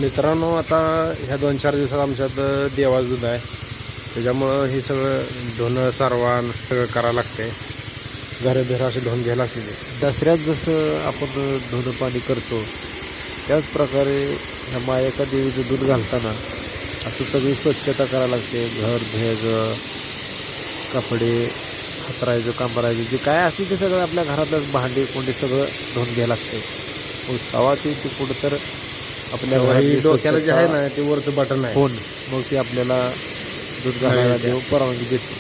मित्रांनो, आता ह्या 2-4 दिवसात आमच्यात देवाचं दूध आहे, त्याच्यामुळं हे सगळं धुणं सारवान सगळं करायला लागते. घरं असे धुवून घ्यायला लागते. दसऱ्यात जसं आपण धुणं पाणी करतो त्याच प्रकारे ह्या मायेका देवीचं दूध घालताना असं सगळी स्वच्छता करायला लागते. घर धुयाचं, कपडे हातरायचं, कांबरायचं, जे काय असेल ते सगळं आपल्या घरातलं भांडी कोंडी सगळं धुवून घ्यायला लागते. उत्सवाची ती कुठं तर आपल्या डोक्याला जे आहे ना ते वरचं बटन आहे, फोन मग ती आपल्याला दूध घालायला देव परवानगी देतो.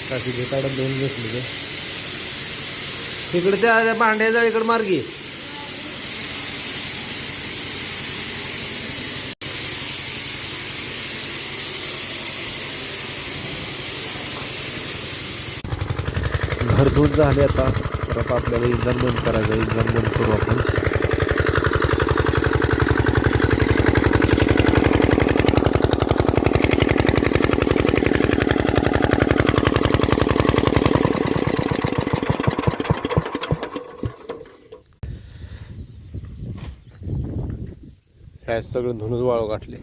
काशी भेटाडून दोन घेतले इकडे त्या भांड्याच्या इकडे मार्गी घर दूध झाले. आता परत आपल्याला इंधन बंद करायचं. इंधन बंद करू आपण. ह्या सगळं धुणच वाळू गाठले.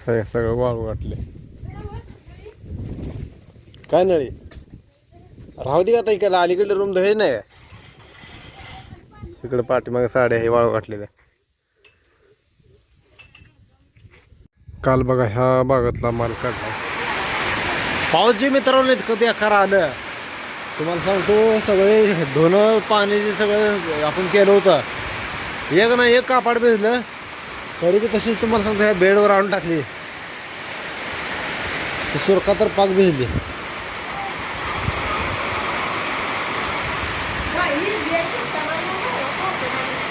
हे सगळं वाळू गाठले. काय नळी राहू दे. आता इकडे अलीकडे रूम धुवायचे नाही. इकडे पाठीमागे साड्या हे वाळू गाठलेल्या. काल बघा ह्या भागातला माल काढला. पाऊस जे मित्रांनो इतकं बेकार आलं, तुम्हाला सांगतो. सगळे धुणं पाणी जे सगळं आपण केलं होतं, एक ना एक कापड भिजलं तरी बी तशीच तुम्हाला सांगतो ह्या बेडवर आणून टाकली. सुरका तर पाक भिजली.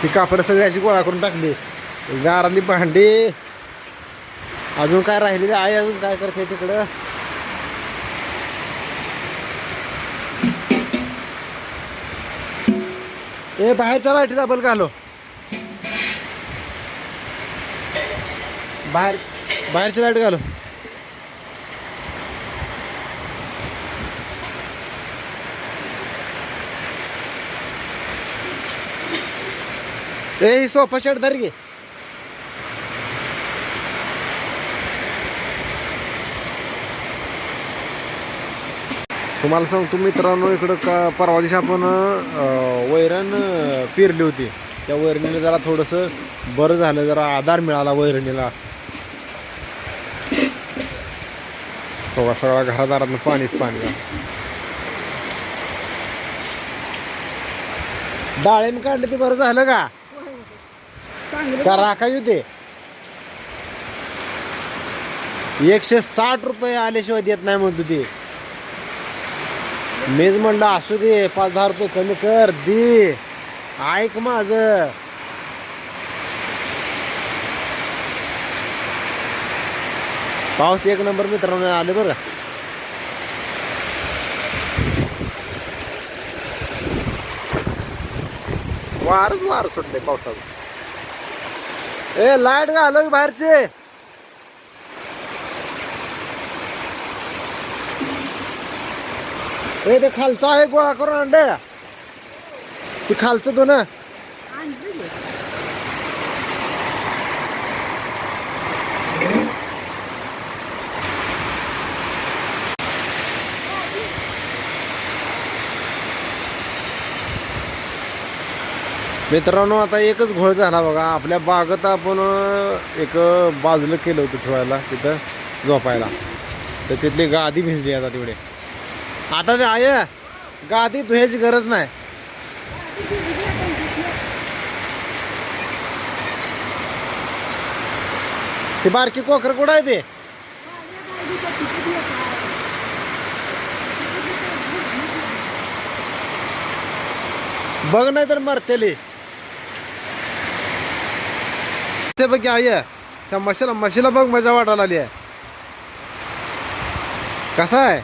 ती कापड सगळी अशी गोळा करून टाकली. गारातली भांडी अजून काय राहिलेली आहे. अजून काय करते तिकडं. ए बाहेरच्या लाईटी डबल घालो. बाहेरची लाईट घालो. ए सोफा सेट धर घे. तुम्हाला सांगतो मित्रांनो, इकडं परवा दिवशी आपण वैरण पेरली होती. त्या वैरणीला जरा थोडंसं बरं झालं, जरा आधार मिळाला वैरणीला. बघा सगळा घरादारातनं पाणीच पाणी. डाळिंब काढले ते बरं झालं का राखाय होते. 160 रुपये आल्याशिवाय देत नाही म्हणतो ते. मीच म्हणलं असू दे, 5-10 रुपये कमी कर दे. ऐक माझं. पाऊस एक नंबर मित्रांनो आले बरं. वार सुटले पावसाचं. ए लाईट घाल बाहेरचे. ए ते खालचं आहे गोळा करून अंडे. ते खालचं तो ना. मित्रांनो, आता एकच घोळ झाला बघा. आपल्या बागेत आपण एक बाजूला केलं होतं ठेवायला, तिथं झोपायला. तर तिथली गादी भिजली. आता तेवढे आता ते आहे गादी धुयाची गरज नाही. ती बारकी कोकर कुठं आहे ते. बघ नाही तर मरतेली. ते बघ आहे त्या म्हशीला बघ मजा वाटायला आली आहे. कसा आहे.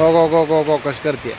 हो गो गो गो गो कशी करते